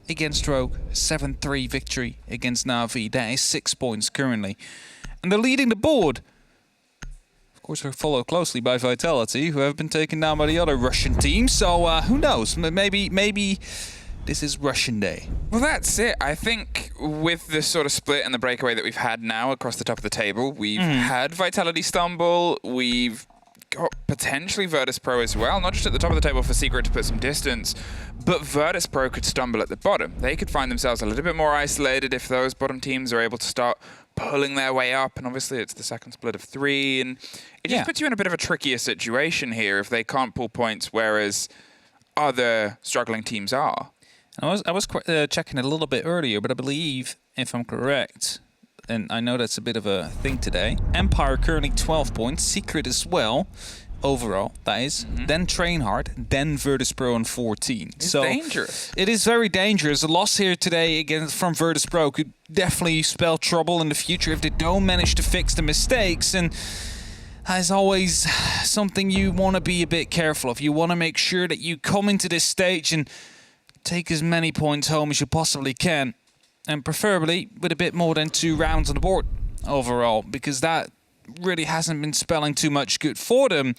against Rogue, 7-3 victory against Na'Vi. That is 6 points currently. And they're leading the board. Of course, they're followed closely by Vitality, who have been taken down by the other Russian team. So who knows? Maybe this is Russian day. Well, that's it. I think with this sort of split and the breakaway that we've had now across the top of the table, we've had Vitality stumble. We've got potentially Virtus.pro as well, not just at the top of the table for Secret to put some distance, but Virtus.pro could stumble at the bottom. They could find themselves a little bit more isolated if those bottom teams are able to start pulling their way up, and obviously it's the second split of 3, and it just puts you in a bit of a trickier situation here if they can't pull points, whereas other struggling teams are. I was checking it a little bit earlier, but I believe, if I'm correct, and I know that's a bit of a thing today, Empire currently 12 points, Secret as well, overall, that is. Then Trainhard, then Virtus.pro on 14. It's dangerous. It is very dangerous. A loss here today from Virtus.pro could definitely spell trouble in the future if they don't manage to fix the mistakes. And as always, something you want to be a bit careful of. You want to make sure that you come into this stage and take as many points home as you possibly can. And preferably with a bit more than 2 rounds on the board overall, because that really hasn't been spelling too much good for them.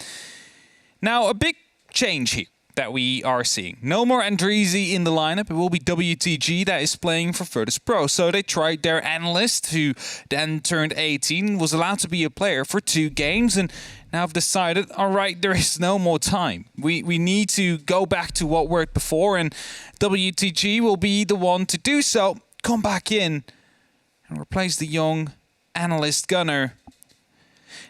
Now, a big change here that we are seeing. No more Andreezy in the lineup. It will be WTG that is playing for Virtus.pro. So they tried their analyst, who then turned 18, was allowed to be a player for 2 games, and now have decided, all right, there is no more time. We need to go back to what worked before, and WTG will be the one to do so. Come back in and replace the young analyst gunner.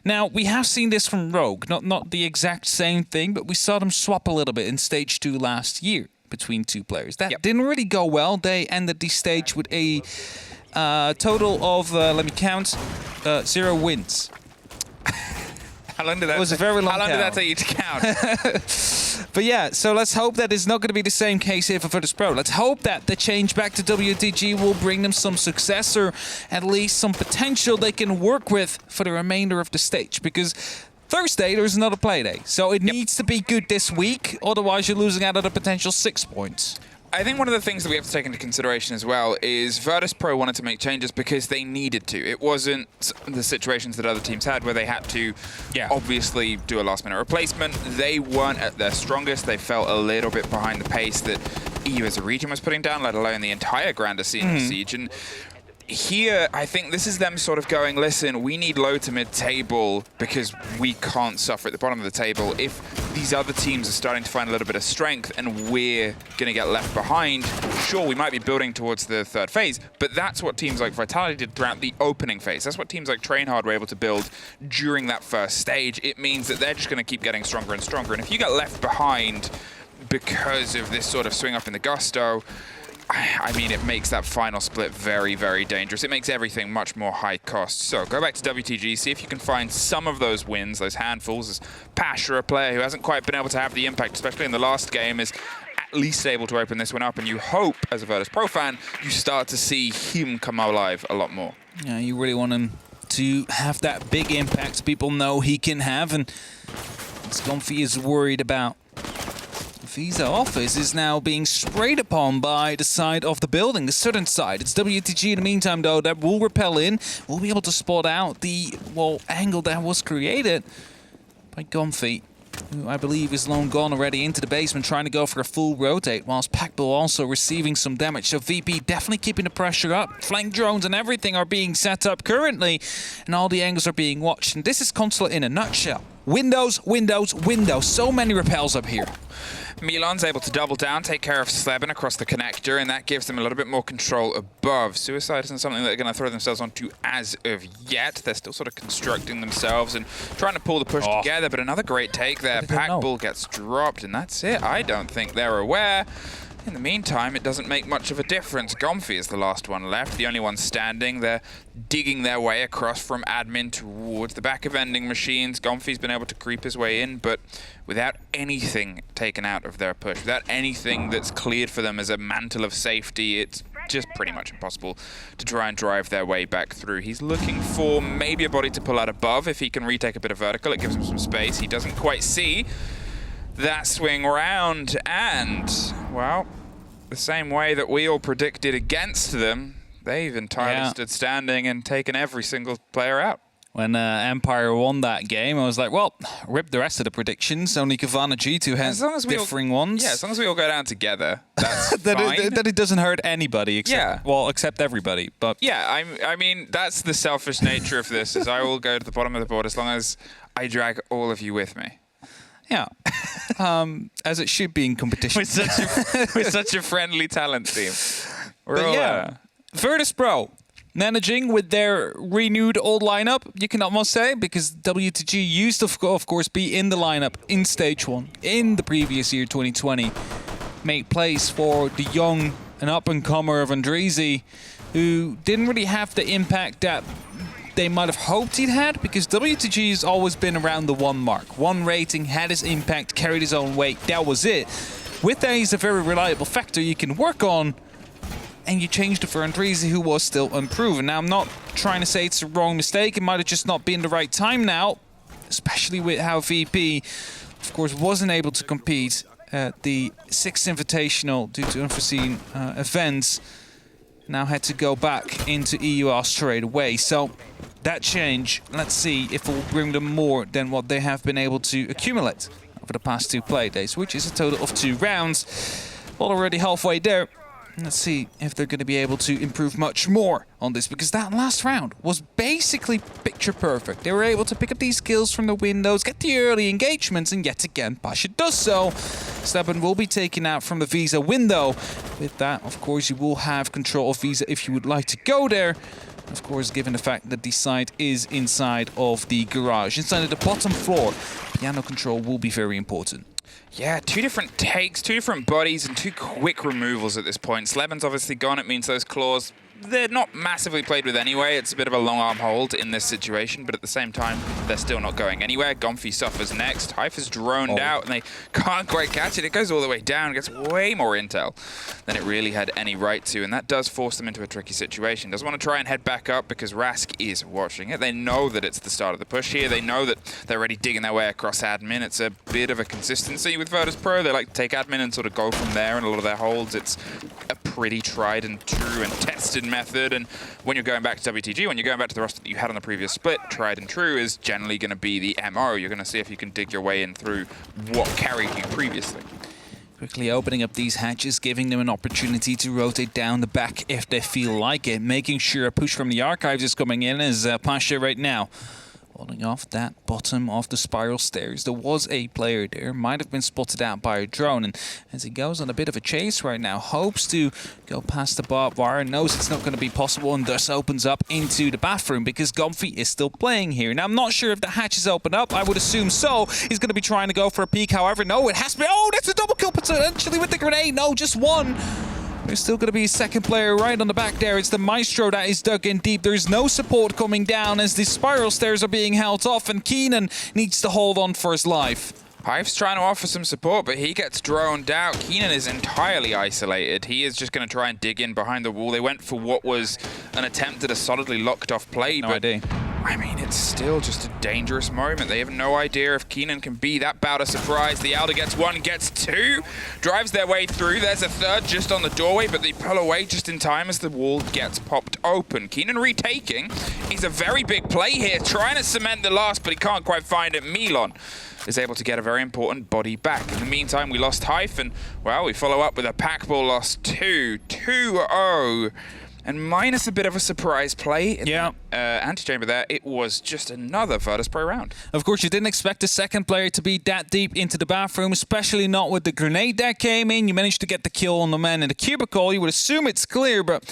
Now, we have seen this from Rogue. Not the exact same thing, but we saw them swap a little bit in Stage 2 last year between 2 players. That didn't really go well. They ended the stage with a total of, let me count, 0 wins. How long did that? It was a very long How long count. did that take you to count? But yeah, so let's hope that it's not going to be the same case here for Virtus.pro. Let's hope that the change back to WTG will bring them some success, or at least some potential they can work with for the remainder of the stage. Because Thursday, there's another play day. So it needs to be good this week, otherwise you're losing out on a potential 6 points. I think one of the things that we have to take into consideration as well is Virtus.pro wanted to make changes because they needed to. It wasn't the situations that other teams had where they had to obviously do a last-minute replacement. They weren't at their strongest. They felt a little bit behind the pace that EU as a region was putting down, let alone the entire Grander scene of Siege. And here, I think this is them sort of going, listen, we need low to mid-table because we can't suffer at the bottom of the table. If these other teams are starting to find a little bit of strength and we're going to get left behind, sure, we might be building towards the 3rd phase, but that's what teams like Vitality did throughout the opening phase. That's what teams like Trainhard were able to build during that first stage. It means that they're just going to keep getting stronger and stronger. And if you get left behind because of this sort of swing up in the gusto, I mean, it makes that final split very, very dangerous. It makes everything much more high cost. So go back to WTG, see if you can find some of those wins, those handfuls. As Pasha, a player who hasn't quite been able to have the impact, especially in the last game, is at least able to open this one up. And you hope, as a Virtus.pro fan, you start to see him come alive a lot more. Yeah, you really want him to have that big impact people know he can have. And Scomfy is worried about. Visa office is now being sprayed upon by the side of the building, the southern side. It's WTG in the meantime, though, that will repel in. We'll be able to spot out the, well, angle that was created by Comfy, who I believe is long gone already into the basement, trying to go for a full rotate, whilst Packbull also receiving some damage. So VP definitely keeping the pressure up. Flank drones and everything are being set up currently, and all the angles are being watched. And this is Consulate in a nutshell. Windows, windows, windows. So many repels up here. Milan's able to double down, take care of Sleben across the connector, and that gives them a little bit more control above. Suicide isn't something that they're going to throw themselves onto as of yet. They're still sort of constructing themselves and trying to pull the push together, but another great take there. Packbull gets dropped, and that's it. I don't think they're aware. In the meantime, it doesn't make much of a difference. Gomfy is the last one left, the only one standing. They're digging their way across from admin towards the back of vending machines. Gomfy's been able to creep his way in, but without anything taken out of their push, without anything that's cleared for them as a mantle of safety, it's just pretty much impossible to try and drive their way back through. He's looking for maybe a body to pull out above. If he can retake a bit of vertical, it gives him some space. He doesn't quite see that swing round, and, well, the same way that we all predicted against them, they've entirely stood standing and taken every single player out. When Empire won that game, I was like, well, rip the rest of the predictions. Only Kavana G2 has differing ones. Yeah, as long as we all go down together, that's fine. That it doesn't hurt anybody, except everybody. But yeah, I mean, that's the selfish nature of this, is I will go to the bottom of the board as long as I drag all of you with me. Yeah, as it should be in competition. We're such a friendly talent team. Virtus.pro managing with their renewed old lineup, you can almost say, because WTG used to, of course, be in the lineup in Stage 1 in the previous year, 2020. Made place for the young and up-and-comer of Andreezy, who didn't really have the impact that they might have hoped he'd had, because WTG has always been around the 1 mark. 1 rating, had his impact, carried his own weight, that was it. With that, he's a very reliable factor you can work on, and you changed it for Andreezy, who was still unproven. Now, I'm not trying to say it's a wrong mistake. It might have just not been the right time now, especially with how VP, of course, wasn't able to compete at the 6th Invitational due to unforeseen events. Now had to go back into EUR straight away. So that change, let's see if it will bring them more than what they have been able to accumulate over the past 2 play days, which is a total of 2 rounds. Well, already halfway there. Let's see if they're going to be able to improve much more on this, because that last round was basically picture perfect. They were able to pick up these kills from the windows, get the early engagements, and yet again, Pasha does so. Stubborn will be taken out from the Visa window. With that, of course, you will have control of Visa if you would like to go there. Of course, given the fact that the site is inside of the garage, inside of the bottom floor, piano control will be very important. Yeah, 2 different takes, 2 different bodies, and 2 quick removals at this point. Sleben's obviously gone. It means those claws, they're not massively played with anyway. It's a bit of a long arm hold in this situation, but at the same time, they're still not going anywhere. Gomfi suffers next. Hyph is droned out, and they can't quite catch it. It goes all the way down, gets way more intel than it really had any right to, and that does force them into a tricky situation. Doesn't want to try and head back up because Rask is watching it. They know that it's the start of the push here. They know that they're already digging their way across admin. It's a bit of a consistency with Virtus.pro. They like to take admin and sort of go from there, and a lot of their holds, it's a pretty tried and true and tested method. And when you're going back to WTG, when you're going back to the roster that you had on the previous split, tried and true is generally going to be the MO. You're going to see if you can dig your way in through what carried you previously. Quickly opening up these hatches, giving them an opportunity to rotate down the back if they feel like it, making sure a push from the archives is coming in as Pasha right now. Holding off that bottom of the spiral stairs. There was a player there, might have been spotted out by a drone, and as he goes on a bit of a chase right now, hopes to go past the barbed wire, knows it's not going to be possible, and thus opens up into the bathroom because Gomfi is still playing here. Now, I'm not sure if the hatch is open up. I would assume so. He's going to be trying to go for a peek. However, no, it has to be. Oh, that's a double kill potentially with the grenade. No, just 1. There's still going to be a second player right on the back there. It's the Maestro that is dug in deep. There's no support coming down as the spiral stairs are being held off, and Keenan needs to hold on for his life. Hyph's trying to offer some support, but he gets droned out. Keenan is entirely isolated. He is just going to try and dig in behind the wall. They went for what was an attempt at a solidly locked off play, but I mean, it's still just a dangerous moment. They have no idea if Keenan can be that bout of surprise. The Elder gets 1, gets 2, drives their way through. There's a 3rd just on the doorway, but they pull away just in time as the wall gets popped open. Keenan retaking is a very big play here, trying to cement the last, but he can't quite find it. Milon is able to get a very important body back. In the meantime, we lost Hyph, and, well, we follow up with a pack ball loss 2-0. And minus a bit of a surprise play in the antechamber there, it was just another Virtus.pro round. Of course, you didn't expect the second player to be that deep into the bathroom, especially not with the grenade that came in. You managed to get the kill on the man in the cubicle. You would assume it's clear, but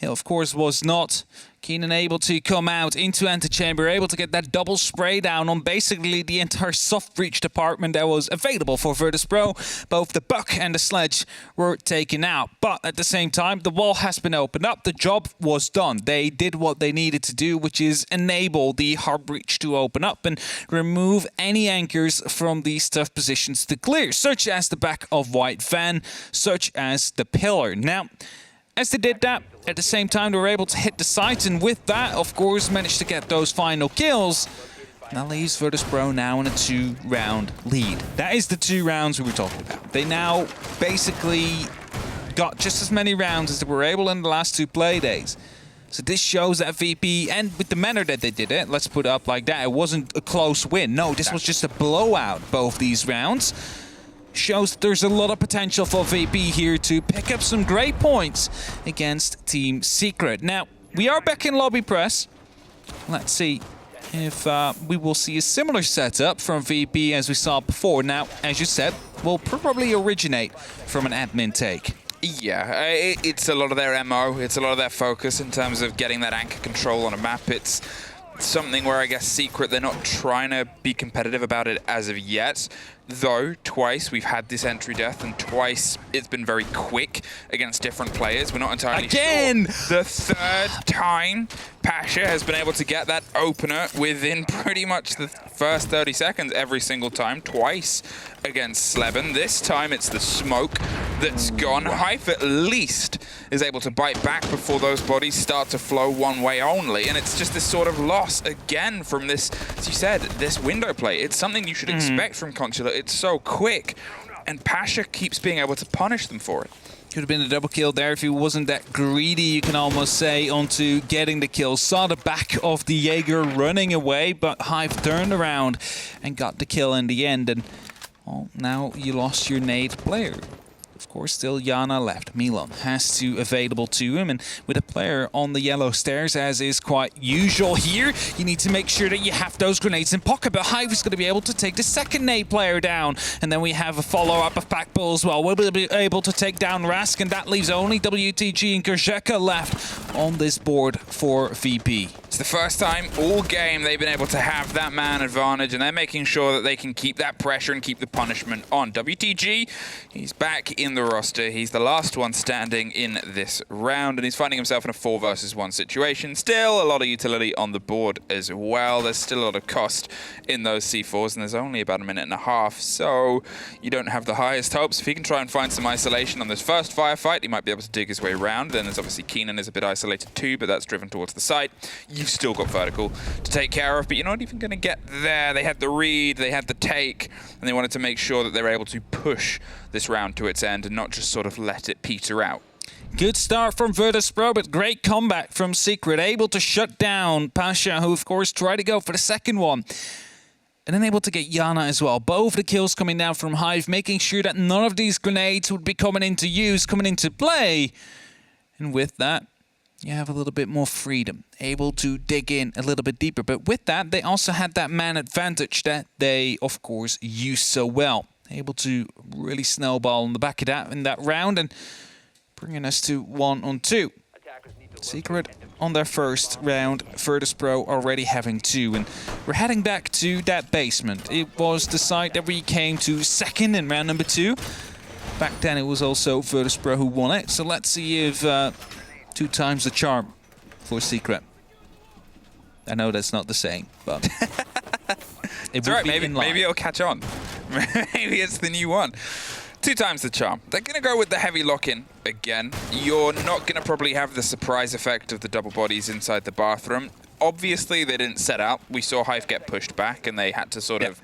it, of course, was not. Keenan able to come out into antechamber, able to get that double spray down on basically the entire soft breach department that was available for Virtus.pro. Both the Buck and the Sledge were taken out, but at the same time, the wall has been opened up. The job was done. They did what they needed to do, which is enable the hard breach to open up and remove any anchors from these tough positions to clear, such as the back of White Van, such as the pillar. Now, as they did that, at the same time, they were able to hit the site, and with that, of course, managed to get those final kills. That leaves Virtus.pro now in a 2-round lead. That is the 2 rounds we were talking about. They now basically got just as many rounds as they were able in the last 2 play days. So this shows that VP, and with the manner that they did it, let's put it up like that, it wasn't a close win. No, this was just a blowout, both these rounds. Shows that there's a lot of potential for VP here to pick up some great points against Team Secret. Now, we are back in lobby press. Let's see if we will see a similar setup from VP as we saw before. Now, as you said, will probably originate from an admin take. Yeah, it's a lot of their MO, it's a lot of their focus in terms of getting that anchor control on a map. It's something where I guess Secret, they're not trying to be competitive about it as of yet. Though, twice we've had this entry death, and twice it's been very quick against different players. We're not entirely sure. The third time, Pasha has been able to get that opener within pretty much the first 30 seconds every single time, twice against Sleben. This time it's the smoke that's gone. Hive at least is able to bite back before those bodies start to flow one way only, and it's just this sort of loss again from this, as you said, this window play. It's something you should expect from Consulate. It's so quick, and Pasha keeps being able to punish them for it. Could have been a double kill there if he wasn't that greedy, you can almost say, onto getting the kill. Saw the back of the Jaeger running away, but Hive turned around and got the kill in the end. And well, now you lost your nade player. Of course, still Yana left. Milan has to available to him, and with a player on the yellow stairs, as is quite usual here, you need to make sure that you have those grenades in pocket. But Hive is going to be able to take the second nade player down, and then we have a follow-up of Packbull as well. We'll be able to take down Rask, and that leaves only WTG and Kersheka left on this board for VP. It's the first time all game they've been able to have that man advantage, and they're making sure that they can keep that pressure and keep the punishment on. WTG, he's back in the roster. He's the last one standing in this round, and he's finding himself in a 4 versus 1 situation. Still a lot of utility on the board as well. There's still a lot of cost in those C4s, and there's only about a minute and a half, so you don't have the highest hopes. If he can try and find some isolation on this first firefight, he might be able to dig his way around. Then there's obviously Keenan is a bit isolated too, but that's driven towards the site. You've still got vertical to take care of, but you're not even going to get there. They had the read, they had the take, and they wanted to make sure that they were able to push this round to its end and not just sort of let it peter out. Good start from Virtus.pro, but great comeback from Secret. Able to shut down Pasha, who of course tried to go for the second one. And then able to get Yana as well. Both the kills coming down from Hive, making sure that none of these grenades would be coming into use, coming into play. And with that, you have a little bit more freedom, able to dig in a little bit deeper. But with that, they also had that man advantage that they, of course, used so well. Able to really snowball on the back of that in that round and bringing us to 1-on-2. Secret on their first round, Virtus.pro already having 2. And we're heading back to that basement. It was the site that we came to second in round number 2. Back then, it was also Virtus.pro who won it. So let's see if 2 times the charm for Secret. I know that's not the same, but it's all right. Maybe it'll catch on. Maybe it's the new one. 2 times the charm. They're going to go with the heavy lock-in again. You're not going to probably have the surprise effect of the double bodies inside the bathroom. Obviously, they didn't set out. We saw Hive get pushed back, and they had to sort of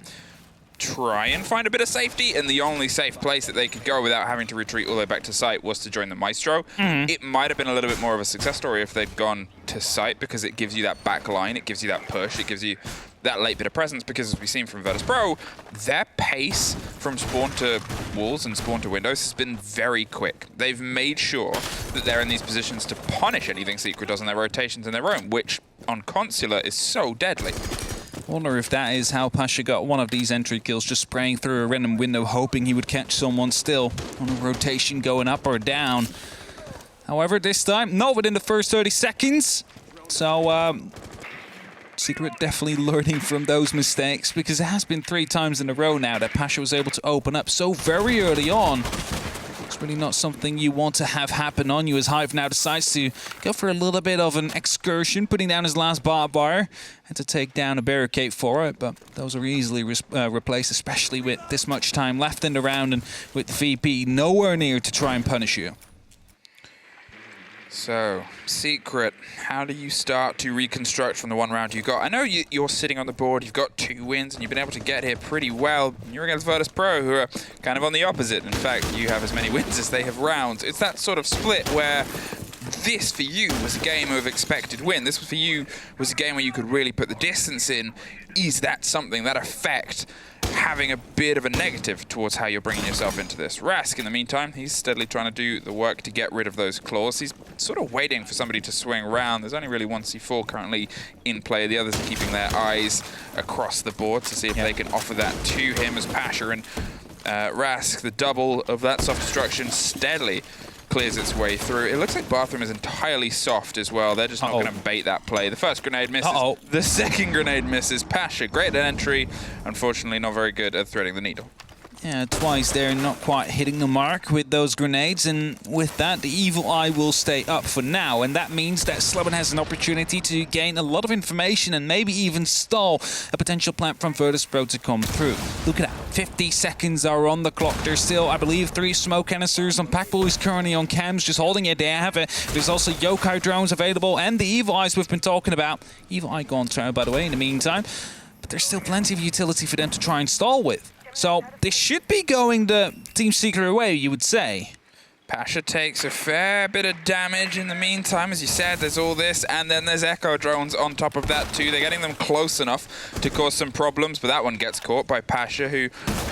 try and find a bit of safety, and the only safe place that they could go without having to retreat all the way back to site was to join the Maestro. It might have been a little bit more of a success story if they'd gone to site, because it gives you that back line, it gives you that push, it gives you that late bit of presence, because as we've seen from Virtus.pro, their pace from spawn to walls and spawn to windows has been very quick. They've made sure that they're in these positions to punish anything Secret does on their rotations in their own, which on Consulate is so deadly. I wonder if that is how Pasha got one of these entry kills, just spraying through a random window, hoping he would catch someone still on a rotation going up or down. However, this time, not within the first 30 seconds. So, Secret definitely learning from those mistakes, because it has been 3 times in a row now that Pasha was able to open up so very early on. It's really not something you want to have happen on you, as Hive now decides to go for a little bit of an excursion, putting down his last barbed wire and to take down a barricade for it, but those are easily replaced, especially with this much time left in the round and with VP nowhere near to try and punish you. So, Secret, how do you start to reconstruct from the one round you got? I know you're sitting on the board, you've got 2 wins, and you've been able to get here pretty well. You're against Virtus.pro, who are kind of on the opposite. In fact, you have as many wins as they have rounds. It's that sort of split where this, for you, was a game of expected win. This, for you, was a game where you could really put the distance in. Is that something, that effect, having a bit of a negative towards how you're bringing yourself into this? Rask, in the meantime, he's steadily trying to do the work to get rid of those claws. He's sort of waiting for somebody to swing around. There's only really one C4 currently in play. The others are keeping their eyes across the board to see if they can offer that to him as Pasha and Rask, the double of that soft destruction, steadily clears its way through. It looks like Bathroom is entirely soft as well. They're just not going to bait that play. The first grenade misses. The second grenade misses. Pasha, great at entry. Unfortunately, not very good at threading the needle. Yeah, twice there, not quite hitting the mark with those grenades, and with that, the Evil Eye will stay up for now, and that means that Slubben has an opportunity to gain a lot of information and maybe even stall a potential plan from Virtus.pro to come through. Look at that, 50 seconds are on the clock. There's still, I believe, 3 smoke canisters on Packbull, who's currently on cams, just holding it. They have it. There's also yokai drones available, and the Evil Eyes we've been talking about. Evil Eye gone through, by the way, in the meantime, but there's still plenty of utility for them to try and stall with. So this should be going the Team Secret way, you would say. Pasha takes a fair bit of damage in the meantime. As you said, there's all this, and then there's Echo drones on top of that too. They're getting them close enough to cause some problems, but that one gets caught by Pasha, who,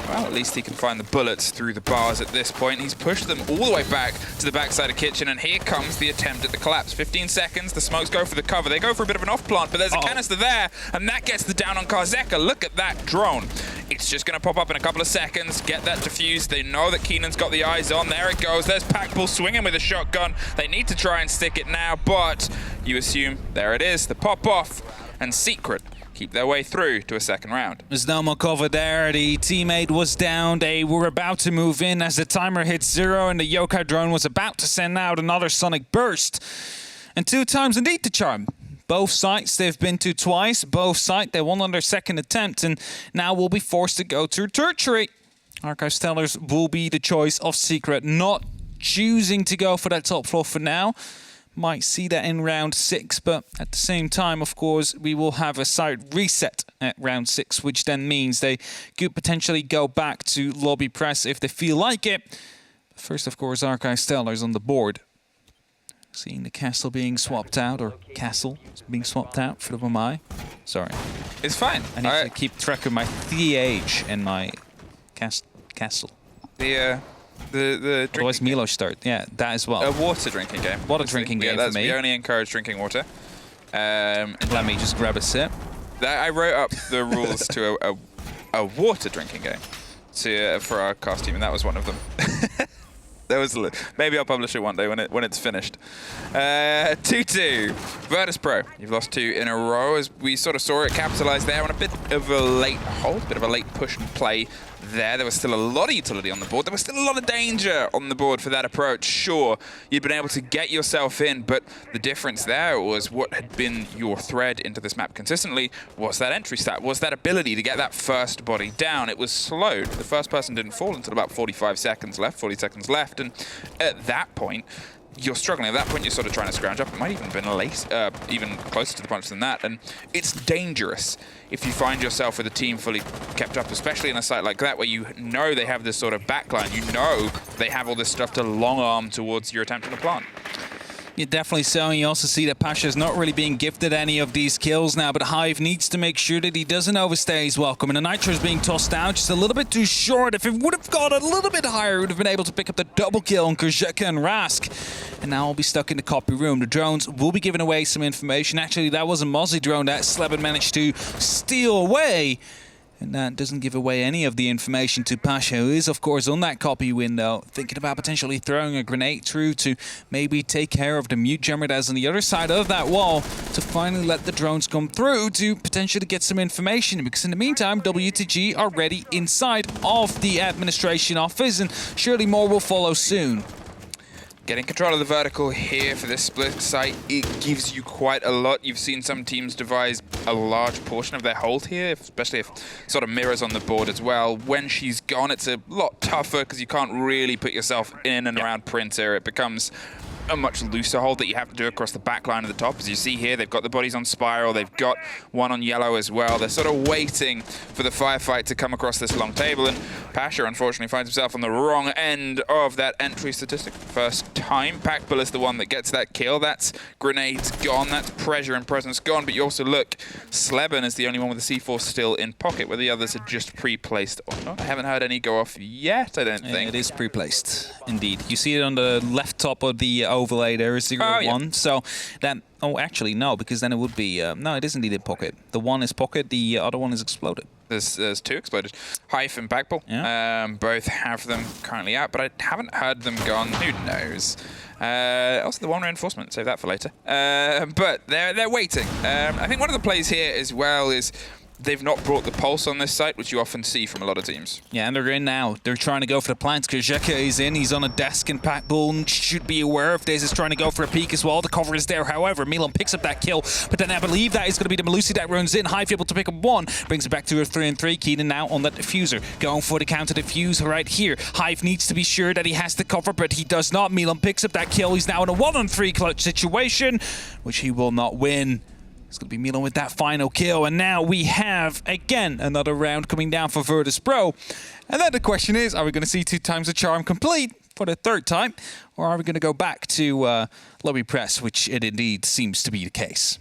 well, at least he can find the bullets through the bars at this point. He's pushed them all the way back to the backside of Kitchen, and here comes the attempt at the collapse. 15 seconds, the smokes go for the cover. They go for a bit of an off-plant, but there's a canister there, and that gets the down on Karzeka. Look at that drone. It's just going to pop up in a couple of seconds, get that defused. They know that Keenan's got the eyes on. There it goes. There's Packbull swinging with a shotgun. They need to try and stick it now, but you assume there it is, the pop-off, and Secret keep their way through to a second round. There's no more cover there. The teammate was down. They were about to move in as the timer hit 0, and the yokai drone was about to send out another sonic burst. And 2 times indeed the charm. Both sites they've been to twice. Both sites they won on their second attempt, and now will be forced to go through tertiary. Archive Stellars will be the choice of Secret, not choosing to go for that top floor for now. Might see that in round 6, but at the same time, of course, we will have a site reset at round 6, which then means they could potentially go back to lobby press if they feel like it. But first, of course, Archive Stellars on the board. Seeing the castle being swapped out, or castle being swapped out for the MI. Sorry. It's fine. I need to keep track of my TH and my castle. The Otherwise Milo start. Yeah, that as well. A water drinking game. Water drinking game for me. We only encourage drinking water. Let me just grab a sip. I wrote up the rules to a water drinking game for our cast team, and that was one of them. There was maybe I'll publish it one day when it's finished. 2-2. Virtus.pro. You've lost 2 in a row, as we sort of saw it capitalize there on a bit of a late hold, bit of a late push and play there. There was still a lot of utility on the board. There was still a lot of danger on the board for that approach. Sure, you'd been able to get yourself in, but the difference there was what had been your thread into this map consistently was that entry stat, was that ability to get that first body down. It was slowed. The first person didn't fall until about 45 seconds left, 40 seconds left, and at that point, you're struggling. At that point, you're sort of trying to scrounge up. It might even have been late, even closer to the punch than that. And it's dangerous if you find yourself with a team fully kept up, especially in a site like that where you know they have this sort of backline. You know they have all this stuff to long arm towards your attempt on a plant. Yeah, definitely so, and you also see that Pasha is not really being gifted any of these kills now, but Hive needs to make sure that he doesn't overstay his welcome, and the Nitro is being tossed out just a little bit too short. If it would have gone a little bit higher, he would have been able to pick up the double kill on Karzeka and Rask, and now we'll be stuck in the copy room. The drones will be giving away some information. Actually, that was a Mozzie drone that Sleben managed to steal away. And that doesn't give away any of the information to Pasha, who is, of course, on that copy window, thinking about potentially throwing a grenade through to maybe take care of the mute jammer that's on the other side of that wall to finally let the drones come through to potentially get some information. Because in the meantime, WTG are ready inside of the administration office, and surely more will follow soon. Getting control of the vertical here for this split site, it gives you quite a lot. You've seen some teams devise a large portion of their hold here, especially if sort of mirrors on the board as well. When she's gone, it's a lot tougher because you can't really put yourself in and around Printer. It becomes a much looser hold that you have to do across the back line of the top. As you see here, they've got the bodies on spiral, they've got one on yellow as well. They're sort of waiting for the firefight to come across this long table, and Pasha unfortunately finds himself on the wrong end of that entry statistic. First time, Packbull is the one that gets that kill. That's grenades gone, that's pressure and presence gone, but you also look, Sleben is the only one with the C4 still in pocket, where the others are just pre-placed. Oh, I haven't heard any go off yet, I don't think. It is pre-placed, indeed. You see it on the left top of the overlay there is 0-1. Yeah. So that, oh, actually, no, because then it would be, no, it is indeed in pocket. The one is pocket, the other one is exploded. There's two exploded. Hive and Packbull, both have them currently out, but I haven't heard them gone. Who knows? Also, the one reinforcement, save that for later. But they're waiting. I think one of the plays here as well is they've not brought the pulse on this site, which you often see from a lot of teams. Yeah, and they're in now. They're trying to go for the plants because Zeka is in. He's on a desk, and Packbull should be aware of this. Is trying to go for a peek as well. The cover is there. However, Milan picks up that kill, but then I believe that is going to be the Melusi that runs in. Hive able to pick up one, brings it back to a 3-3. Keenan now on that diffuser, going for the counter diffuse right here. Hive needs to be sure that he has the cover, but he does not. Milan picks up that kill. He's now in a 1-on-3 clutch situation, which he will not win. It's going to be Milan with that final kill. And now we have, again, another round coming down for Virtus.pro. And then the question is, are we going to see 2 times the charm complete for the 3rd time? Or are we going to go back to lobby press, which it indeed seems to be the case?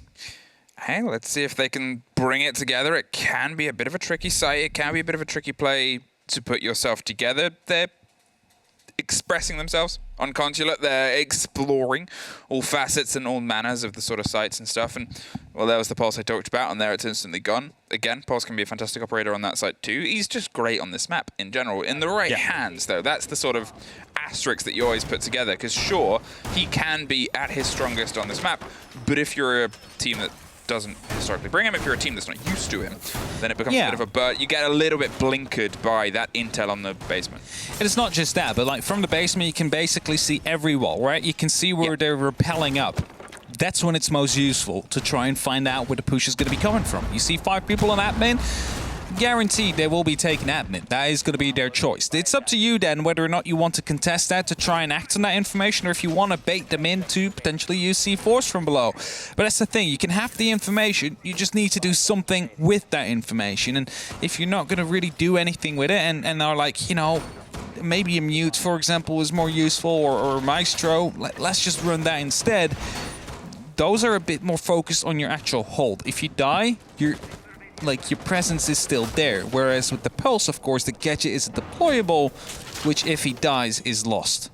Hey, let's see if they can bring it together. It can be a bit of a tricky site. It can be a bit of a tricky play to put yourself together. They're expressing themselves on Consulate. They're exploring all facets and all manners of the sort of sites and stuff. And, well, there was the Pulse I talked about, and there it's instantly gone. Again, Pulse can be a fantastic operator on that site too. He's just great on this map in general. In the right hands, though, that's the sort of asterisk that you always put together. Because, sure, he can be at his strongest on this map, but if you're a team that doesn't historically bring him, if you're a team that's not used to him, then it becomes a bit of a bird. You get a little bit blinkered by that intel on the basement. It's not just that, but like from the basement, you can basically see every wall, right? You can see where they're rappelling up. That's when it's most useful to try and find out where the push is going to be coming from. You see 5 people on admin, guaranteed they will be taking admin. That is going to be their choice. It's up to you then whether or not you want to contest that to try and act on that information, or if you want to bait them in to potentially use C4s from below. But that's the thing, you can have the information, you just need to do something with that information. And if you're not going to really do anything with it and are like, you know, maybe a mute, for example, is more useful, or Maestro, let's just run that instead. Those are a bit more focused on your actual hold. If you die, your presence is still there. Whereas with the Pulse, of course, the gadget is deployable, which if he dies is lost.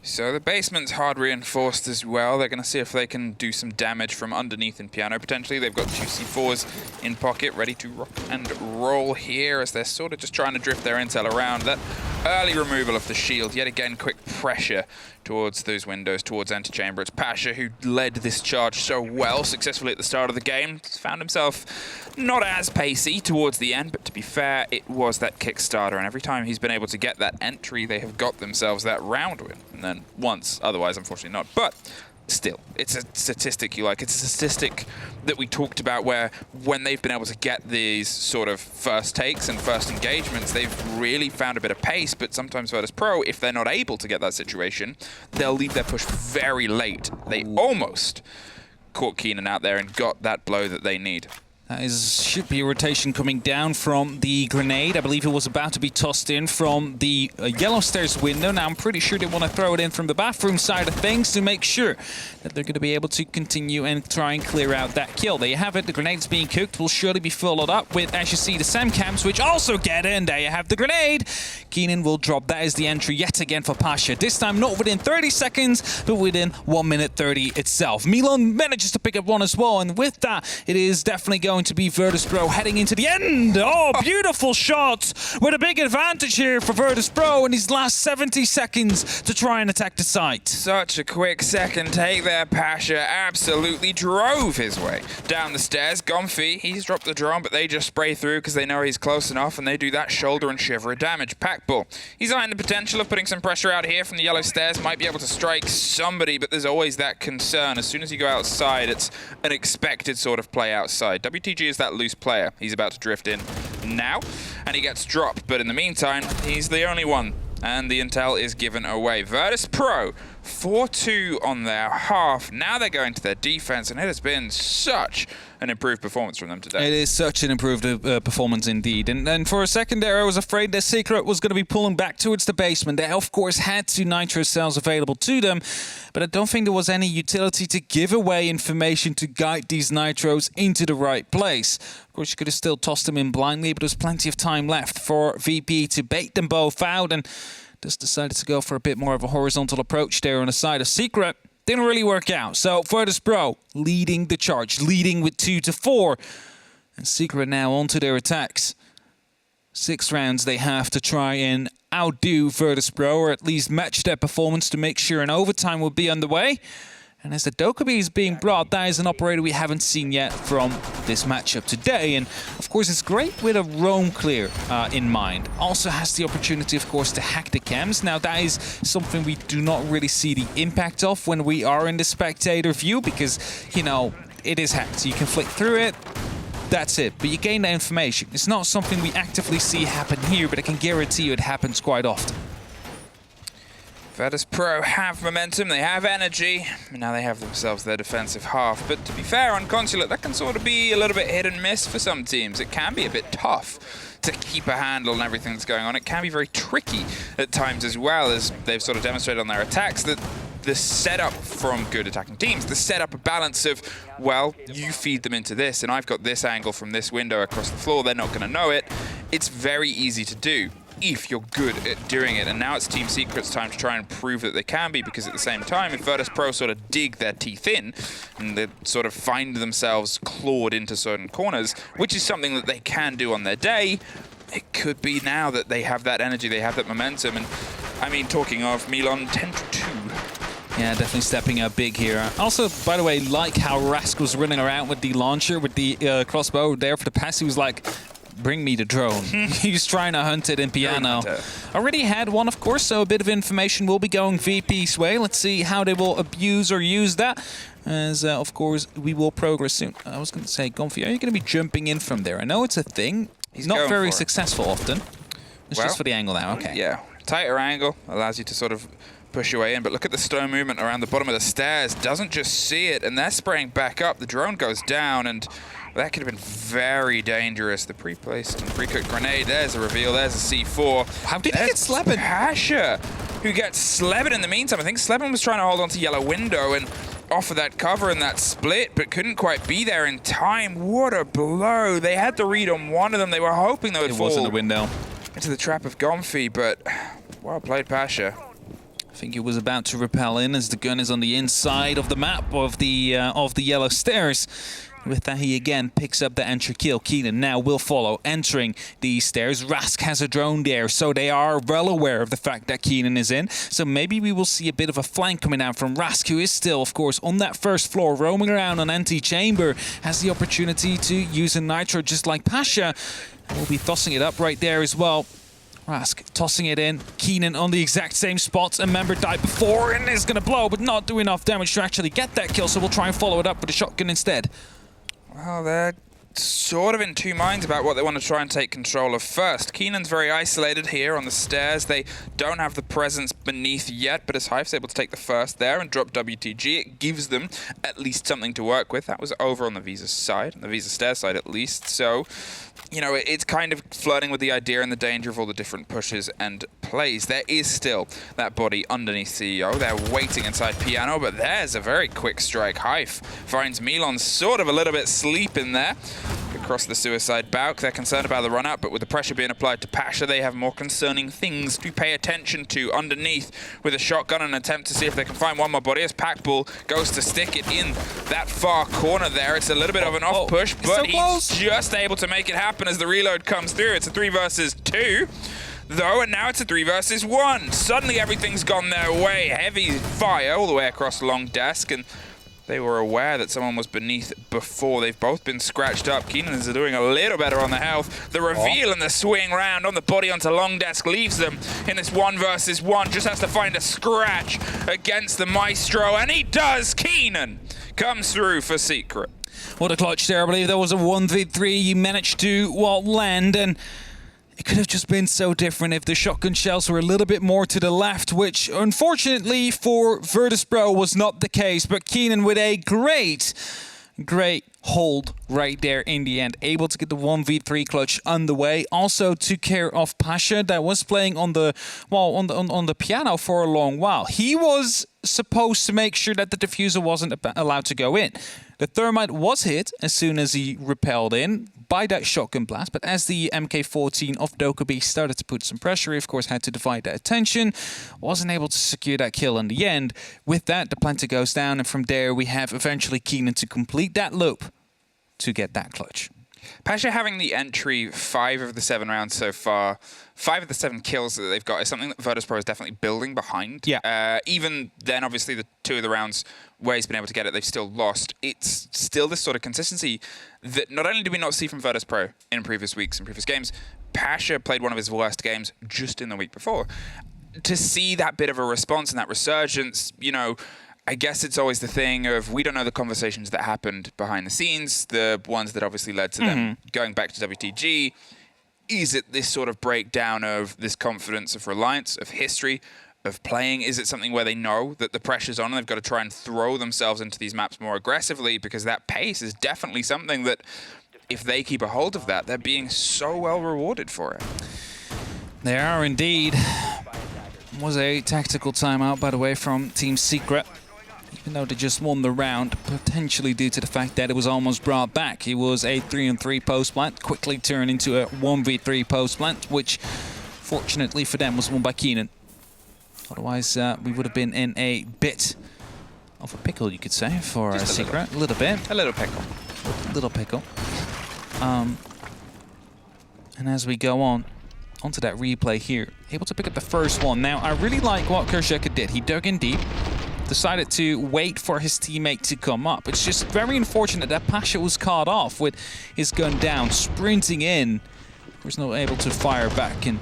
So the basement's hard reinforced as well. They're going to see if they can do some damage from underneath in Piano, potentially. They've got 2 C4s in pocket, ready to rock and roll here as they're sort of just trying to drift their intel around. That early removal of the shield, yet again, quick pressure towards those windows, towards antechamber. It's Pasha who led this charge so well, successfully at the start of the game. Found himself not as pacey towards the end, but to be fair, it was that Kickstarter, and every time he's been able to get that entry, they have got themselves that round win. And then once, otherwise, unfortunately not. But still, it's a statistic you like. It's a statistic that we talked about where when they've been able to get these sort of first takes and first engagements, they've really found a bit of pace. But sometimes Virtus.pro, if they're not able to get that situation, they'll leave their push very late. They almost caught Keenan out there and got that blow that they need. That should be a rotation coming down from the grenade. I believe it was about to be tossed in from the yellow stairs window. Now I'm pretty sure they want to throw it in from the bathroom side of things to make sure that they're going to be able to continue and try and clear out that kill. There you have it. The grenade's being cooked. Will surely be followed up with, as you see, the SAM cams, which also get in. There you have the grenade. Keenan will drop. That is the entry yet again for Pasha. This time not within 30 seconds, but within 1 minute 30 itself. Milan manages to pick up one as well, and with that, it is definitely going to be Virtus.pro heading into the end. Oh, beautiful shot with a big advantage here for Virtus.pro in these last 70 seconds to try and attack the site. Such a quick second take there. Pasha absolutely drove his way down the stairs. Gomfi, he's dropped the drone, but they just spray through because they know he's close enough, and they do that shoulder and shiver of damage. Packbull, he's eyeing the potential of putting some pressure out here from the yellow stairs. Might be able to strike somebody, but there's always that concern. As soon as you go outside, it's an expected sort of play outside. WTG is that loose player. He's about to drift in now, and he gets dropped, but in the meantime, he's the only one, and the intel is given away. Virtus.pro 4-2 on their half. Now they're going to their defense, and it has been such an improved performance from them today. It is such an improved performance indeed. And for a second there, I was afraid that Secret was going to be pulling back towards the basement. They, of course, had 2 Nitro cells available to them, but I don't think there was any utility to give away information to guide these Nitros into the right place. Of course, you could have still tossed them in blindly, but there's plenty of time left for VP to bait them both out, and just decided to go for a bit more of a horizontal approach there on the side of Secret. Didn't really work out. So Virtus.pro leading the charge, leading with 2-4. And Secret now onto their attacks. 6 rounds they have to try and outdo Virtus.pro, or at least match their performance to make sure an overtime will be underway. And as the Dokkaebi is being brought, that is an operator we haven't seen yet from this matchup today. And of course, it's great with a roam clear in mind. Also has the opportunity, of course, to hack the cams. Now, that is something we do not really see the impact of when we are in the spectator view, because, you know, it is hacked. So you can flick through it. That's it. But you gain that information. It's not something we actively see happen here, but I can guarantee you it happens quite often. Virtus.pro have momentum, they have energy, and now they have themselves their defensive half. But to be fair, on Consulate, that can sort of be a little bit hit and miss for some teams. It can be a bit tough to keep a handle on everything that's going on. It can be very tricky at times as well, as they've sort of demonstrated on their attacks that the setup from good attacking teams, the setup, a balance of, well, you feed them into this, and I've got this angle from this window across the floor, they're not going to know it. It's very easy to do if you're good at doing it. And now it's Team Secret's time to try and prove that they can be, because at the same time, if Virtus.pro sort of dig their teeth in and they sort of find themselves clawed into certain corners, which is something that they can do on their day, it could be now that they have that energy, they have that momentum. And I mean, talking of Milan, 10-2. Yeah, definitely stepping up big here. Also, by the way, like how Rask was running around with the launcher, with the crossbow there for the pass. He was like, bring me the drone. He's trying to hunt it in piano. Already had one, of course, so a bit of information will be going VP's way. Let's see how they will abuse or use that, as, of course, we will progress soon. I was going to say, Gonfi, are you going to be jumping in from there? I know it's a thing. He's not very successful often. It's just for the angle now, okay. Yeah, tighter angle allows you to sort of push your way in, but look at the stone movement around the bottom of the stairs. Doesn't just see it, and they're spraying back up. The drone goes down, and that could have been very dangerous. The pre-placed and pre-cooked grenade. There's a reveal. There's a C4. How did he get Sleben? Pasha, who gets Sleben in the meantime. I think Sleben was trying to hold on to yellow window and offer that cover and that split, but couldn't quite be there in time. What a blow. They had the read on one of them. They were hoping they would fall was in the window into the trap of Gonfi, but well played, Pasha. I think he was about to rappel in, as the gun is on the inside of the map of the yellow stairs. With that, he again picks up the entry kill. Keenan now will follow, entering these stairs. Rask has a drone there, so they are well aware of the fact that Keenan is in. So maybe we will see a bit of a flank coming out from Rask, who is still, of course, on that first floor, roaming around on anti-chamber. Has the opportunity to use a nitro just like Pasha. We'll be tossing it up right there as well. Rask tossing it in. Keenan on the exact same spots. A member died before and is going to blow, but not do enough damage to actually get that kill, so we'll try and follow it up with a shotgun instead. Well, they're sort of in two minds about what they want to try and take control of first. Keenan's very isolated here on the stairs. They don't have the presence beneath yet, but as Hife's able to take the first there and drop WTG, it gives them at least something to work with. That was over on the Visa side, the Visa stair side at least. So, you know, it's kind of flirting with the idea and the danger of all the different pushes and plays. There is still that body underneath CEO. They're waiting inside piano, but there's a very quick strike. Hife finds Milan sort of a little bit sleeping there. Across the suicide Bauk. They're concerned about the run-up, but with the pressure being applied to Pasha, they have more concerning things to pay attention to underneath with a shotgun and attempt to see if they can find one more body as Packbull goes to stick it in that far corner there. It's a little bit of an off-push, but he's just able to make it happen as the reload comes through. It's a 3 versus 2. Though, and now it's a 3 versus 1. Suddenly everything's gone their way. Heavy fire all the way across the long desk, and they were aware that someone was beneath before. They've both been scratched up. Keenan is doing a little better on the health. The reveal and the swing round on the body onto long desk leaves them in this 1 versus 1. Just has to find a scratch against the Maestro, and he does. Keenan comes through for Secret. What a clutch there. I believe there was a 1v3 you managed to land, and It could have just been so different if the shotgun shells were a little bit more to the left, which unfortunately for Virtus.pro was not the case. But Keenan with a great hold right there in the end, able to get the 1v3 clutch underway. Also took care of Pasha, that was playing on the on the piano for a long while. He was supposed to make sure that the diffuser wasn't allowed to go in. The thermite was hit as soon as he repelled in by that shotgun blast, but as the MK14 of Dokkaebi started to put some pressure, he of course had to divide that attention, wasn't able to secure that kill in the end. With that, the planter goes down, and from there we have eventually Keenan to complete that loop to get that clutch. Pasha having the entry 5 of the 7 rounds so far, 5 of the 7 kills that they've got is something that Virtus.pro is definitely building behind. Yeah. Even then, obviously, the 2 of the rounds where he's been able to get it, they've still lost. It's still this sort of consistency that not only did we not see from Virtus.pro in previous weeks and previous games, Pasha played one of his worst games just in the week before. To see that bit of a response and that resurgence, you know, I guess it's always the thing of we don't know the conversations that happened behind the scenes, the ones that obviously led to them going back to WTG. Is it this sort of breakdown of this confidence of reliance, of history, of playing? Is it something where they know that the pressure's on and they've got to try and throw themselves into these maps more aggressively? Because that pace is definitely something that if they keep a hold of that, they're being so well rewarded for it. They are indeed. Was a tactical timeout, by the way, from Team Secret. Even though they just won the round, potentially due to the fact that it was almost brought back. It was a 3-on-3 post plant, quickly turned into a 1v3 post plant, which fortunately for them was won by Keenan. Otherwise, we would have been in a bit of a pickle, you could say, for Secret. A little bit. A little pickle. A little pickle. And as we go on, onto that replay here, able to pick up the first one. Now, I really like what Kersheka did. He dug in deep, decided to wait for his teammate to come up. It's just very unfortunate that Pasha was caught off with his gun down, sprinting in. Was not able to fire back, and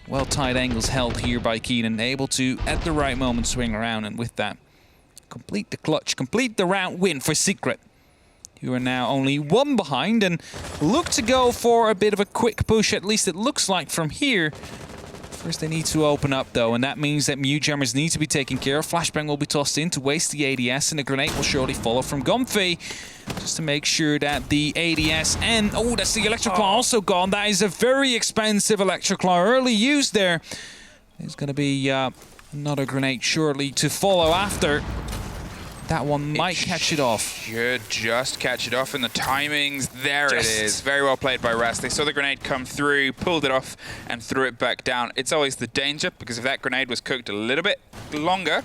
well-tied angles held here by Keenan, able to, at the right moment, swing around, and with that, complete the clutch, complete the round win for Secret. You are now only 1 behind and look to go for a bit of a quick push, at least it looks like from here. First they need to open up though, and that means that Mute Jammers need to be taken care of. Flashbang will be tossed in to waste the ADS, and a grenade will surely follow from Gomfey, just to make sure that the ADS and... oh, that's the Electroclaw also gone. That is a very expensive Electroclaw, early used there. There's going to be another grenade surely to follow after. That one might catch it off. Should just catch it off in the timings. There it is. Very well played by Rast. They saw the grenade come through, pulled it off, and threw it back down. It's always the danger, because if that grenade was cooked a little bit longer,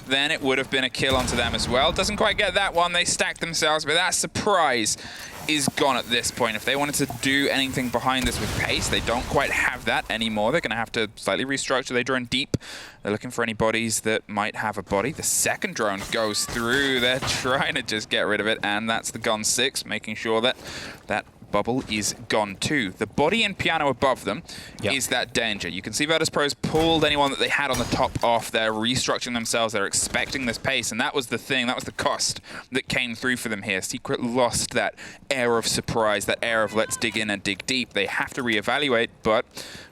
then it would have been a kill onto them as well. Doesn't quite get that one. They stacked themselves, but that surprise is gone at this point. If they wanted to do anything behind this with pace, they don't quite have that anymore. They're going to have to slightly restructure. They drone deep. They're looking for any bodies that might have a body. The second drone goes through. They're trying to just get rid of it, and that's the Gun 6, making sure that that bubble is gone too. The body and piano above them is that danger. You can see Virtus.pro's pulled anyone that they had on the top off. They're restructuring themselves. They're expecting this pace, and that was the thing. That was the cost that came through for them here. Secret lost that air of surprise, that air of let's dig in and dig deep. They have to reevaluate, but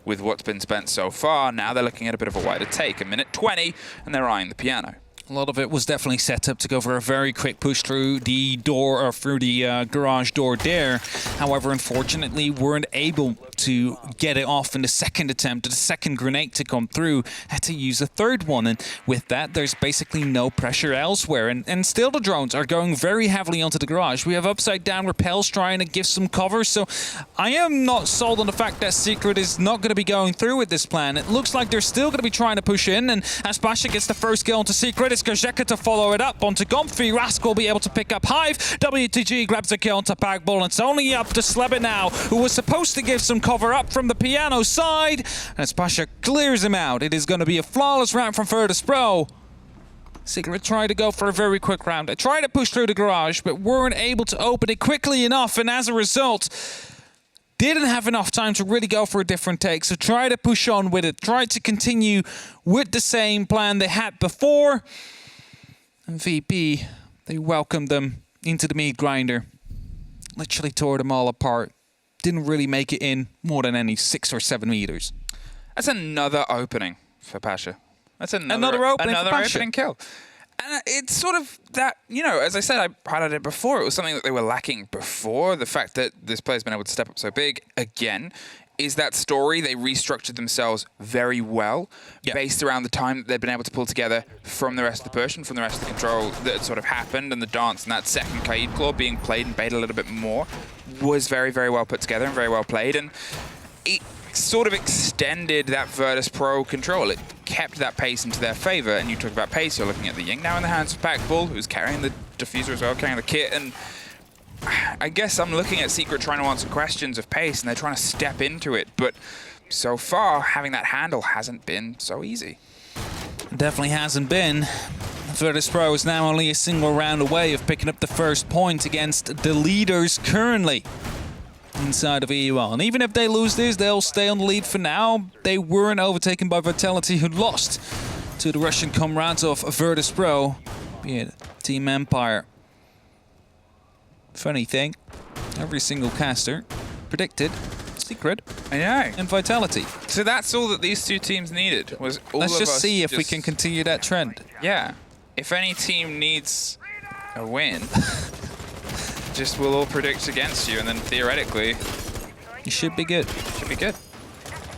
with what's been spent so far, now they're looking at a bit of a wider take. 1:20, and they're eyeing the piano. A lot of it was definitely set up to go for a very quick push through the door, or through the garage door there. However, unfortunately, weren't able to get it off in the second attempt. The second grenade to come through, had to use a third one. And with that, there's basically no pressure elsewhere. And still the drones are going very heavily onto the garage. We have upside down repels trying to give some cover. So I am not sold on the fact that Secret is not going to be going through with this plan. It looks like they're still going to be trying to push in. And as Pasha gets the first kill onto Secret, it's Gajeka to follow it up onto Gomfey. Rask will be able to pick up Hive. WTG grabs a kill onto Pagball, and it's only up to Slebit now, who was supposed to give some cover up from the piano side. And as Pasha clears him out, it is going to be a flawless round from Virtus.pro. Secret tried to go for a very quick round. They tried to push through the garage, but weren't able to open it quickly enough, and as a result, didn't have enough time to really go for a different take, so try to push on with it. Tried to continue with the same plan they had before. And VP, they welcomed them into the meat grinder. Literally tore them all apart. didn't really make it in more than any 6 or 7 meters. That's another opening for Pasha. That's Another opening kill. And it's sort of that, you know, as I said, I highlighted it before, it was something that they were lacking before. The fact that this player's been able to step up so big, again, is that story. They restructured themselves very well based around the time that they've been able to pull together from the rest of the push and from the rest of the control that had sort of happened, and the dance and that second Kaid claw being played and baited a little bit more was very, very well put together and very well played. And it sort of extended that Virtus.pro control. It kept that pace into their favor. And you talk about pace, you're looking at the Ying now in the hands of Packbull, who's carrying the diffuser as well, carrying the kit. And I guess I'm looking at Secret trying to answer questions of pace, and they're trying to step into it. But so far, having that handle hasn't been so easy. Definitely hasn't been. Virtus.pro is now only a single round away of picking up the first point against the leaders currently inside of EUL. And even if they lose this, they'll stay on the lead for now. They weren't overtaken by Vitality, who lost to the Russian comrades of Virtus.pro, be it Team Empire. Funny thing, every single caster predicted Secret and Vitality. So that's all that these two teams needed. Was all Let's of just us see if we can continue that trend. Yeah. If any team needs a win, just we'll all predict against you, and then theoretically, You should be good. Should be good.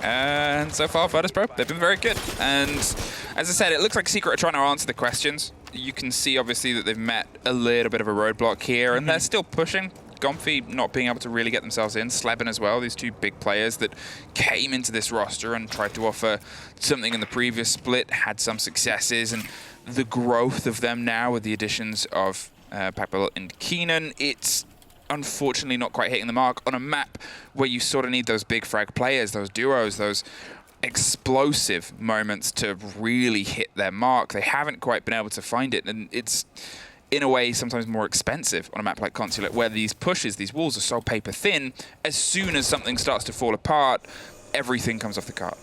And so far, Virtus.pro, they've been very good. And as I said, it looks like Secret are trying to answer the questions. You can see, obviously, that they've met a little bit of a roadblock here, and they're still pushing. Gomfi not being able to really get themselves in. Sleben as well, these two big players that came into this roster and tried to offer something in the previous split, had some successes, and the growth of them now with the additions of Packbull and Keenan, it's unfortunately not quite hitting the mark on a map where you sort of need those big frag players, those duos, those explosive moments to really hit their mark. They haven't quite been able to find it, and it's in a way sometimes more expensive on a map like Consulate, where these pushes, these walls are so paper thin. As soon as something starts to fall apart, everything comes off the cart.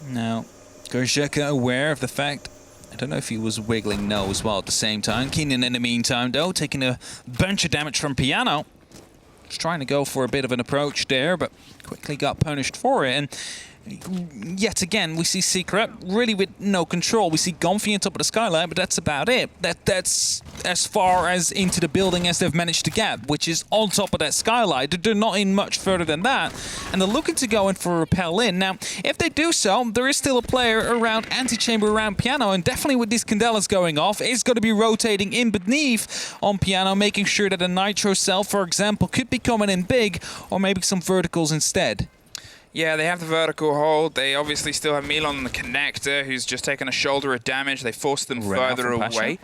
Now, Gorjeka aware of the fact, I don't know if he was wiggling no as well at the same time. Keenan in the meantime though, taking a bunch of damage from Piano. Just trying to go for a bit of an approach there, but quickly got punished for it. And yet again, we see Secret really with no control. We see Gomfi on top of the skyline, but that's about it. That's as far as into the building as they've managed to get, which is on top of that skyline. They're not in much further than that, and they're looking to go in for a repel in. Now, if they do so, there is still a player around Antechamber, around Piano, and definitely with these Candelas going off, is going to be rotating in beneath on Piano, making sure that a Nitro cell, for example, could be coming in big, or maybe some verticals instead. Yeah, they have the vertical hold. They obviously still have Milan on the connector, who's just taken a shoulder of damage. They forced them further away.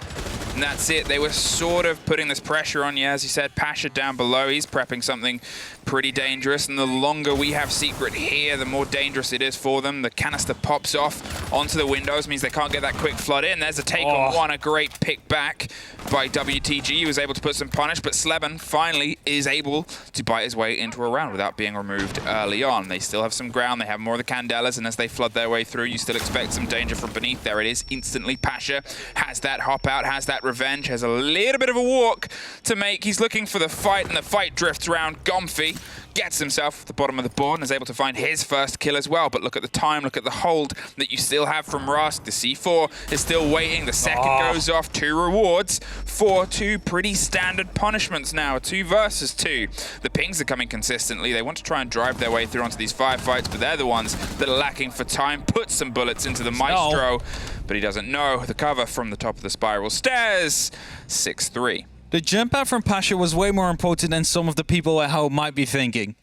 And that's it. They were sort of putting this pressure on you. As you said, Pasha down below. He's prepping something pretty dangerous. And the longer we have Secret here, the more dangerous it is for them. The canister pops off onto the windows, means they can't get that quick flood in. There's a take on one, a great pick back by WTG. He was able to put some punish, but Sleben finally is able to bite his way into a round without being removed early on. They still have some ground. They have more of the Candelas, and as they flood their way through, you still expect some danger from beneath. There it is, instantly. Pasha has that hop out, has that revenge, has a little bit of a walk to make. He's looking for the fight, and the fight drifts around. Gomfi gets himself at the bottom of the board and is able to find his first kill as well. But look at the time, look at the hold that you still have from Rusk. The C4 is still waiting. The second goes off. 2 rewards for 2 pretty standard punishments now. 2 versus 2. The pings are coming consistently. They want to try and drive their way through onto these firefights, but they're the ones that are lacking for time. Put some bullets into the Maestro, but he doesn't know the cover from the top of the spiral stairs. 6-3. The jump out from Pasha was way more important than some of the people at home might be thinking.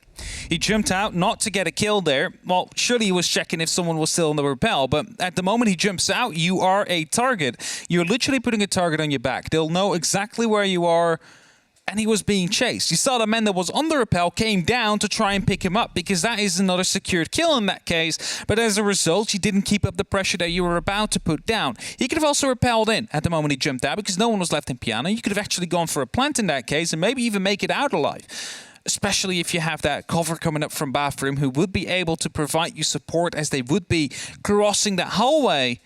He jumped out not to get a kill there. Well, surely he was checking if someone was still in the rappel, but at the moment he jumps out, you are a target. You're literally putting a target on your back. They'll know exactly where you are, and he was being chased. You saw the man that was on the rappel came down to try and pick him up, because that is another secured kill in that case. But as a result, you didn't keep up the pressure that you were about to put down. He could have also rappelled in at the moment he jumped out, because no one was left in Piano. You could have actually gone for a plant in that case and maybe even make it out alive. Especially if you have that cover coming up from Bathroom, who would be able to provide you support as they would be crossing that hallway.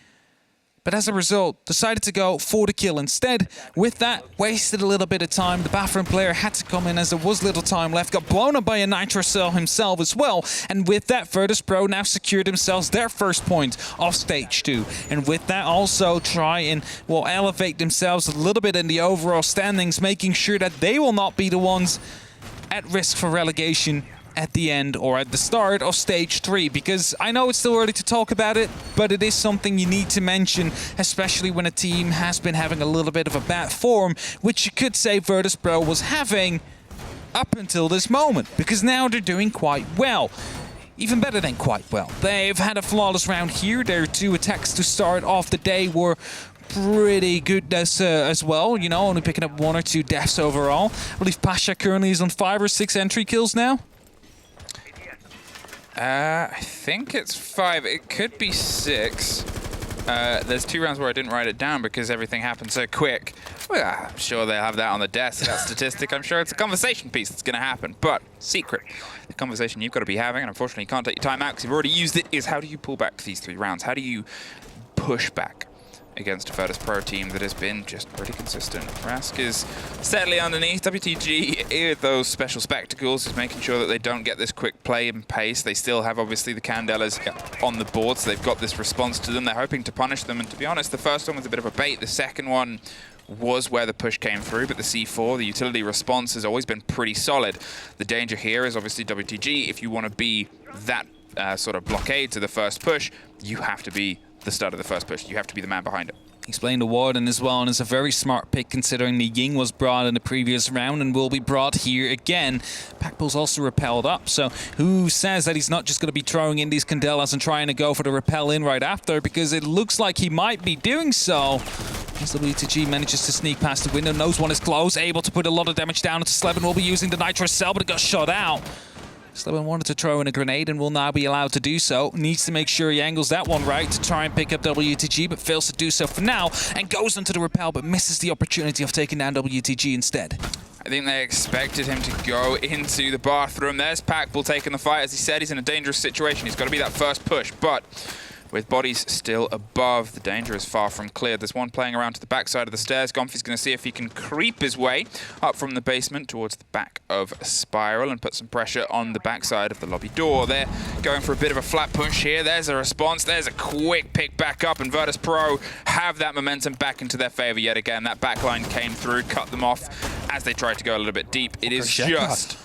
but as a result, decided to go for the kill instead. With that, wasted a little bit of time. The bathroom player had to come in as there was little time left, got blown up by a Nitro Cell himself as well, and with that, Virtus.pro now secured themselves their first point of Stage 2. And with that, also try and, well, elevate themselves a little bit in the overall standings, making sure that they will not be the ones at risk for relegation at the end or at the start of Stage 3, because I know it's still early to talk about it, but it is something you need to mention, especially when a team has been having a little bit of a bad form, which you could say Virtus.pro was having up until this moment, because now they're doing quite well. Even better than quite well. They've had a flawless round here. Their 2 attacks to start off the day were pretty good as well, you know, only picking up 1 or 2 deaths overall. I believe Pasha currently is on 5 or 6 entry kills now. I think it's 5. It could be 6. There's 2 rounds where I didn't write it down because everything happened so quick. Well, I'm sure they'll have that on the desk, that statistic. I'm sure it's a conversation piece that's going to happen. But secret, the conversation you've got to be having, and unfortunately you can't take your time out because you've already used it, is how do you pull back these 3 rounds? How do you push back against a Virtus.pro team that has been just pretty consistent? Rask is steadily underneath. WTG, with those special spectacles, is making sure that they don't get this quick play and pace. They still have, obviously, the Candelas on the board, so they've got this response to them. They're hoping to punish them, and to be honest, the first one was a bit of a bait. The second one was where the push came through, but the C4, the utility response, has always been pretty solid. The danger here is obviously WTG. If you want to be that sort of blockade to the first push, you have to be the start of the first push. You have to be the man behind it. He's playing the Warden as well, and it's a very smart pick considering the Ying was brought in the previous round and will be brought here again. Packbull's also repelled up, so who says that he's not just going to be throwing in these Candelas and trying to go for the repel in right after, because it looks like he might be doing so. As WTG manages to sneak past the window, knows one is close, able to put a lot of damage down into Slevin. Will be using the Nitro Cell, but it got shot out. Slevin wanted to throw in a grenade and will now be allowed to do so. Needs to make sure he angles that one right to try and pick up WTG, but fails to do so for now and goes into the repel, but misses the opportunity of taking down WTG instead. I think they expected him to go into the bathroom. There's Packbull taking the fight. As he said, he's in a dangerous situation. He's got to be that first push, but with bodies still above, the danger is far from clear. There's one playing around to the backside of the stairs. Gomfi's going to see if he can creep his way up from the basement towards the back of Spiral and put some pressure on the backside of the lobby door. They're going for a bit of a flat push here. There's a response. There's a quick pick back up, and Virtus.pro have that momentum back into their favor yet again. That backline came through, cut them off as they tried to go a little bit deep. It is just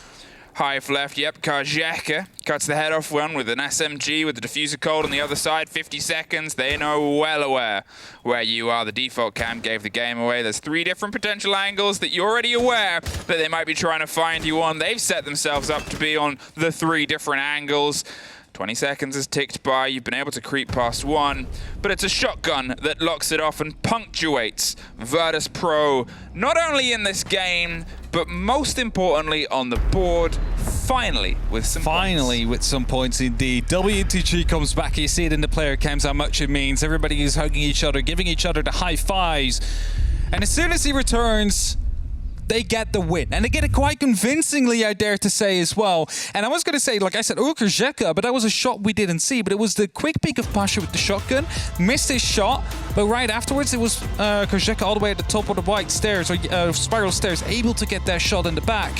Hive left, yep, Kajeka cuts the head off one with an SMG with the diffuser cold on the other side, 50 seconds. They know well aware where you are. The default cam gave the game away. There's 3 different potential angles that you're already aware that they might be trying to find you on. They've set themselves up to be on the 3 different angles. 20 seconds has ticked by. You've been able to creep past one, but it's a shotgun that locks it off and punctuates Virtus.pro, not only in this game, but most importantly on the board, finally with some points. With some points indeed. WTG comes back. You see it in the player cams how much it means. Everybody is hugging each other, giving each other the high fives. And as soon as he returns, they get the win. And they get it quite convincingly, I dare to say, as well. And I was going to say, like I said, Kajeka, but that was a shot we didn't see. But it was the quick peek of Pasha with the shotgun. Missed his shot, but right afterwards, it was Kajeka all the way at the top of the white stairs, or spiral stairs, able to get that shot in the back.